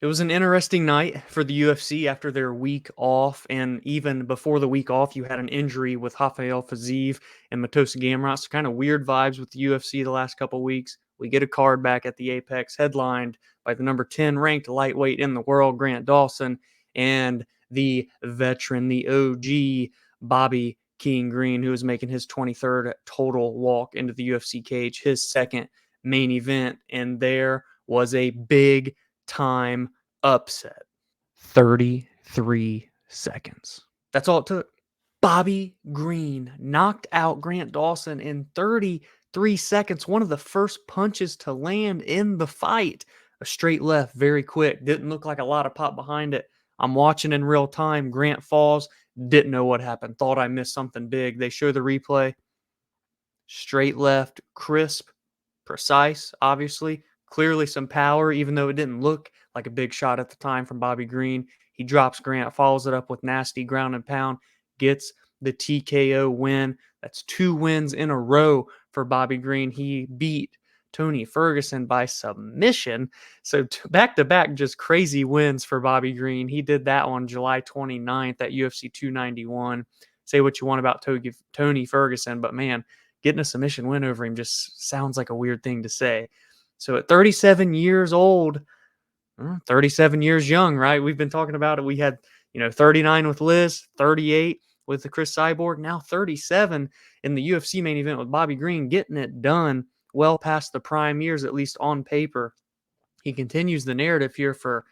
It was an interesting night for the UFC after their week off, and even before the week off, you had an injury with Rafael Fiziev and Mateusz Gamrot. So kind of weird vibes with the UFC the last couple weeks. We get a card back at the Apex, headlined by the number 10 ranked lightweight in the world, Grant Dawson, and the veteran, the OG, Bobby King Green, who is making his 23rd total walk into the UFC cage, his second main event, and there was a big time upset. 33 seconds. That's all it took. Bobby Green knocked out Grant Dawson in 33 seconds. One of the first punches to land in the fight. A straight left, very quick. Didn't look like a lot of pop behind it. I'm watching in real time. Grant falls. Didn't know what happened. Thought I missed something big. They show the replay. Straight left, crisp, precise, obviously. Clearly some power, even though it didn't look like a big shot at the time from Bobby Green. He drops Grant, follows it up with nasty ground and pound, gets the TKO win. That's 2 wins in a row for Bobby Green. He beat Tony Ferguson by submission. So back-to-back just crazy wins for Bobby Green. He did that on July 29th at UFC 291. Say what you want about Tony Ferguson, but man, getting a submission win over him just sounds like a weird thing to say. So at 37 years old, 37 years young, right? We've been talking about it. We had, 39 with Liz, 38 with the Chris Cyborg, now 37 in the UFC main event with Bobby Green, getting it done well past the prime years, at least on paper. He continues the narrative here for,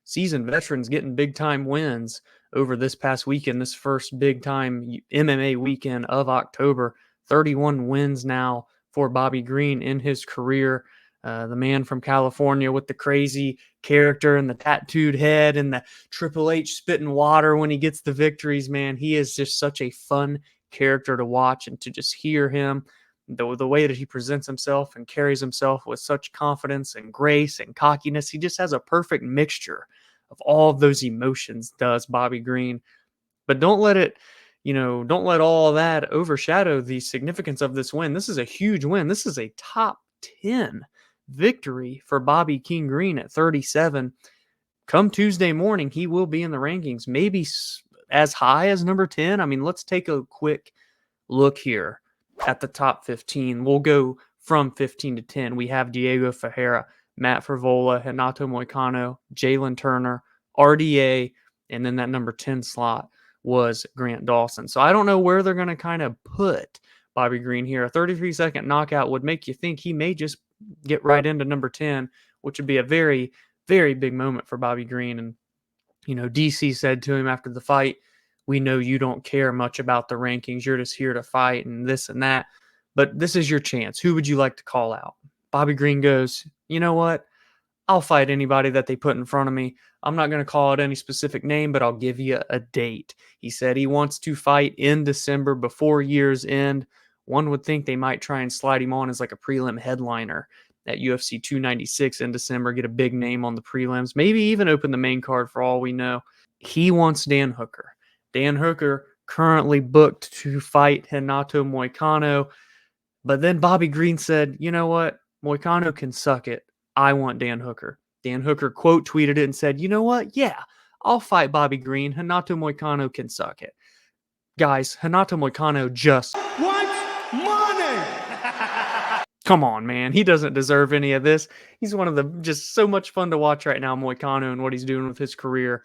seasoned veterans getting big time wins over this past weekend, this first big time MMA weekend of October. 31 wins now for Bobby Green in his career. The man from California with the crazy character and the tattooed head and the Triple H spitting water when he gets the victories, man. He is just such a fun character to watch and to just hear him, the way that he presents himself and carries himself with such confidence and grace and cockiness. He just has a perfect mixture of all of those emotions, does Bobby Green. But don't let it, don't let all that overshadow the significance of this win. This is a huge win. This is a top 10 victory for Bobby King Green at 37. Come Tuesday morning, he will be in the rankings, maybe as high as number 10. I mean, let's take a quick look here at the top 15. We'll go from 15 to 10. We have Diego Ferreira, Matt Frevola, Renato Moicano, Jalen Turner, RDA, and then that number 10 slot was Grant Dawson. So I don't know where they're going to kind of put Bobby Green here. A 33-second knockout would make you think he may just get right into number 10, which would be a very, very big moment for Bobby Green. And, DC said to him after the fight, "We know you don't care much about the rankings. You're just here to fight and this and that. But this is your chance. Who would you like to call out?" Bobby Green goes, "You know what? I'll fight anybody that they put in front of me. I'm not going to call it any specific name, but I'll give you a date." He said he wants to fight in December before year's end. One would think they might try and slide him on as like a prelim headliner at UFC 296 in December, get a big name on the prelims, maybe even open the main card for all we know. He wants Dan Hooker. Dan Hooker currently booked to fight Renato Moicano. But then Bobby Green said, "You know what? Moicano can suck it. I want Dan Hooker." Dan Hooker quote tweeted it and said, "You know what? Yeah, I'll fight Bobby Green. Renato Moicano can suck it." Guys, Renato Moicano just wants money. Come on, man. He doesn't deserve any of this. He's one of the just so much fun to watch right now, Moicano, and what he's doing with his career.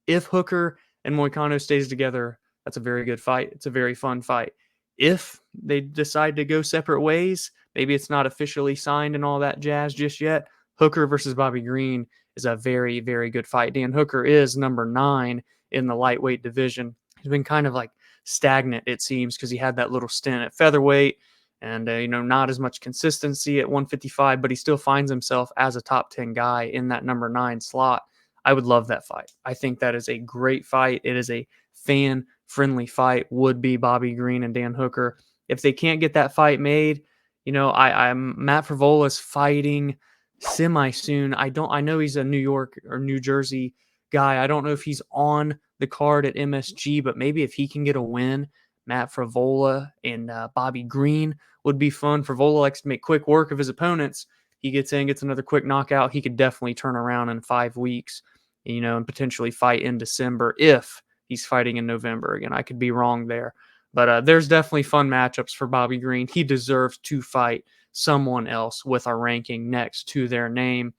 If Hooker and Moicano stays together, that's a very good fight. It's a very fun fight. If they decide to go separate ways, maybe it's not officially signed and all that jazz just yet, Hooker versus Bobby Green is a very, very good fight. Dan Hooker is number 9 in the lightweight division. He's been kind of like stagnant, it seems, because he had that little stint at featherweight and, not as much consistency at 155, but he still finds himself as a top 10 guy in that number 9 slot. I would love that fight. I think that is a great fight. It is a fan-friendly fight, would be Bobby Green and Dan Hooker. If they can't get that fight made, I'm Matt Frevola's fighting semi-soon. I know he's a New York or New Jersey guy. I don't know if he's on the card at MSG, but maybe if he can get a win, Matt Frevola and Bobby Green would be fun. Frevola likes to make quick work of his opponents. he gets in, gets another quick knockout, he could definitely turn around in 5 weeks, and potentially fight in December if he's fighting in November. Again, I could be wrong there. But there's definitely fun matchups for Bobby Green. He deserves to fight someone else with a ranking next to their name.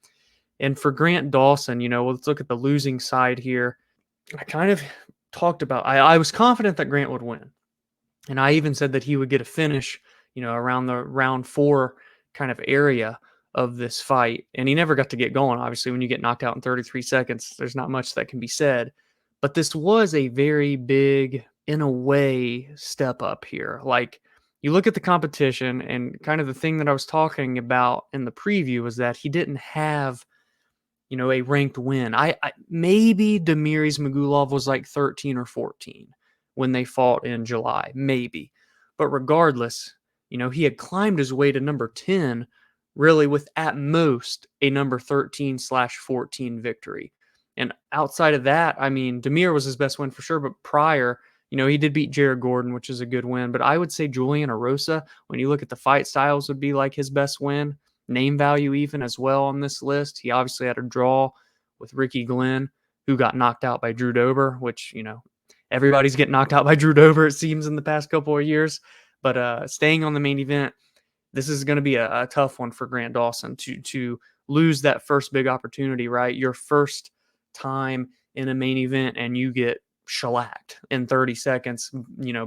And for Grant Dawson, let's look at the losing side here. I kind of talked about, I was confident that Grant would win. And I even said that he would get a finish, around the round 4 kind of area of this fight. And he never got to get going. Obviously, when you get knocked out in 33 seconds, there's not much that can be said. But this was a very big, in a way, step up here. Like, you look at the competition, and kind of the thing that I was talking about in the preview was that he didn't have a ranked win. I maybe Demiris Magulov was like 13 or 14 when they fought in July, maybe. But regardless, he had climbed his way to number 10, really with at most a number 13/14 victory. And outside of that, I mean, Demir was his best win for sure, but prior, he did beat Jared Gordon, which is a good win. But I would say Julian Erosa, when you look at the fight styles, would be like his best win. Name value even as well on this list. He obviously had a draw with Ricky Glenn, who got knocked out by Drew Dober, which, everybody's getting knocked out by Drew Dober, it seems, in the past couple of years. But staying on the main event, this is going to be a tough one for Grant Dawson to lose that first big opportunity, right? Your first time in a main event and you get shellacked in 30 seconds,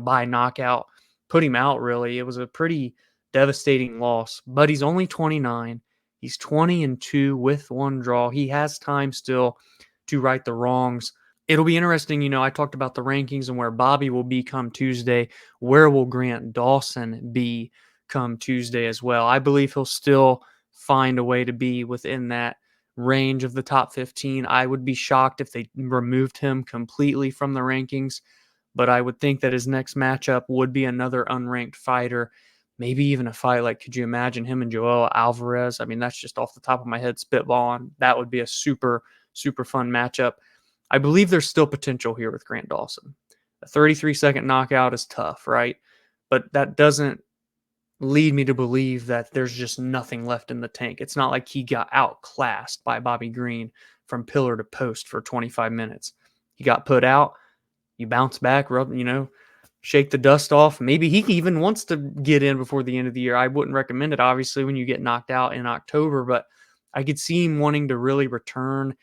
by knockout. Put him out, really. It was a pretty devastating loss, but he's only 29. He's 20-2 with 1 draw. He has time still to right the wrongs. It'll be interesting. I talked about the rankings and where Bobby will be come Tuesday. Where will Grant Dawson be come Tuesday as well? I believe he'll still find a way to be within that range of the top 15. I would be shocked if they removed him completely from the rankings, but I would think that his next matchup would be another unranked fighter. Maybe even a fight like, could you imagine him and Joel Alvarez? I mean, that's just off the top of my head spitballing. That would be a super, super fun matchup. I believe there's still potential here with Grant Dawson. A 33-second knockout is tough, right? But that doesn't lead me to believe that there's just nothing left in the tank. It's not like he got outclassed by Bobby Green from pillar to post for 25 minutes. He got put out. You bounce back, shake the dust off. Maybe he even wants to get in before the end of the year. I wouldn't recommend it, obviously, when you get knocked out in October, but I could see him wanting to really return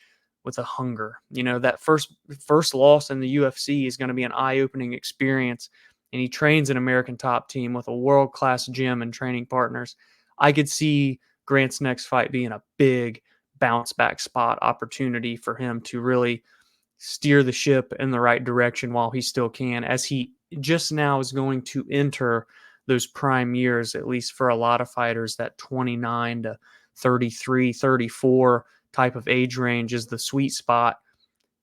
with a hunger. That first loss in the UFC is going to be an eye-opening experience, and he trains an American top team with a world-class gym and training partners. I could see Grant's next fight being a big bounce-back spot opportunity for him to really steer the ship in the right direction while he still can, as he just now is going to enter those prime years, at least for a lot of fighters. That 29 to 33, 34 type of age range is the sweet spot.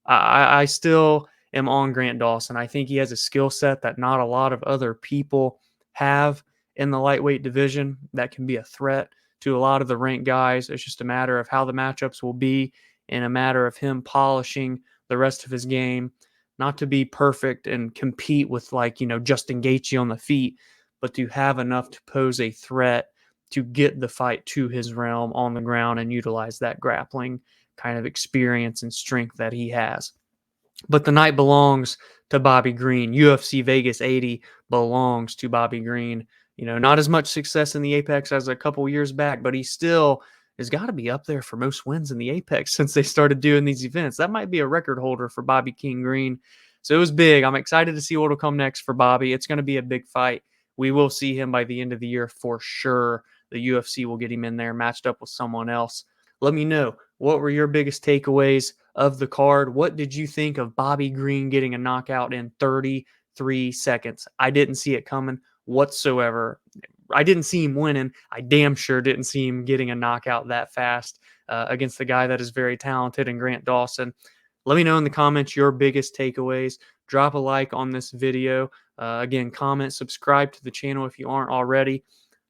I still am on Grant Dawson. I think he has a skill set that not a lot of other people have in the lightweight division that can be a threat to a lot of the ranked guys. It's just a matter of how the matchups will be and a matter of him polishing the rest of his game, not to be perfect and compete with Justin Gaethje on the feet, but to have enough to pose a threat to get the fight to his realm on the ground and utilize that grappling kind of experience and strength that he has. But the night belongs to Bobby Green. UFC Vegas 80 belongs to Bobby Green. Not as much success in the Apex as a couple years back, but he still has got to be up there for most wins in the Apex since they started doing these events. That might be a record holder for Bobby King Green. So it was big. I'm excited to see what will come next for Bobby. It's going to be a big fight. We will see him by the end of the year for sure. The UFC will get him in there matched up with someone else. Let me know, what were your biggest takeaways of the card? What did you think of Bobby Green getting a knockout in 33 seconds? I didn't see it coming whatsoever. I didn't see him winning. I damn sure didn't see him getting a knockout that fast against the guy that is very talented in Grant Dawson. Let me know in the comments your biggest takeaways. Drop a like on this video. Again, comment, subscribe to the channel if you aren't already.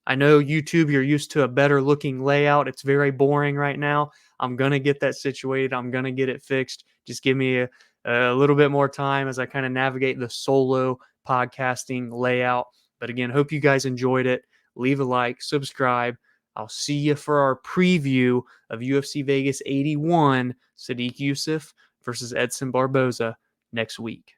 I know YouTube, you're used to a better looking layout. It's very boring right now. I'm going to get that situated. I'm going to get it fixed. Just give me a little bit more time as I kind of navigate the solo podcasting layout. But again, hope you guys enjoyed it. Leave a like, subscribe. I'll see you for our preview of UFC Vegas 81, Sadiq Youssef versus Edson Barboza next week.